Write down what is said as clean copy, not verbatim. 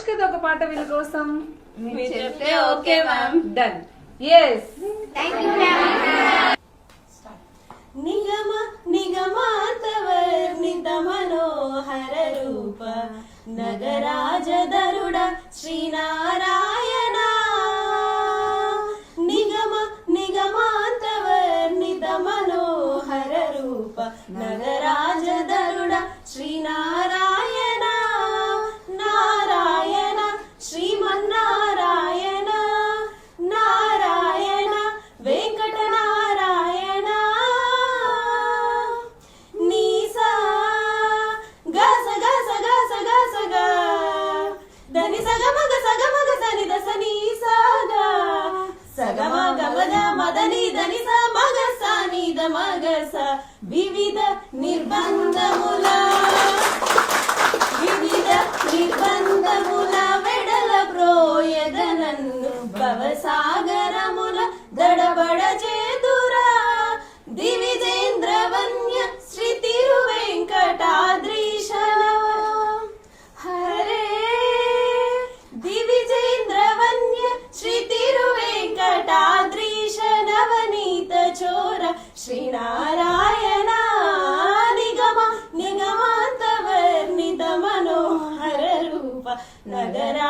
కదా ఒక పాట వీళ్ళ కోసం. మీరు చెప్తే ఓకే మ్యామ్. డన్. ఎస్. నిగమ నిగమాంతవర్ణిత మనోహర రూప నగరాజధరుడ శ్రీనారాయణ. నిగమ నిగమాంతవర్ణిత మనోహర రూప నగరాజధరుడ శ్రీనారాయణ. నారాయణ శ్రీమన్నారాయణ నారాయణ వెంకటనారాయణ. నీసా గస గస గస గస గ దని సగమగ సగమగ సని దస నీసాగా సగమ గమగ మదని దని స మగ సాని ద మగ స. వివిధ నిర్బంధముల వెడల ప్రోయదనన్ను భవసాగరముల దడబడ చేతురా. దివిజేంద్రవన్య శ్రీ తిరువెంకటాద్రీశ. హరే దివిజేంద్రవన్య శ్రీ తిరువెంకటాద్రీశ నవనీత చోర శ్రీనారాయణ. నిగమ నిగమాంతవర్ణిత మనోహర రూప నగరా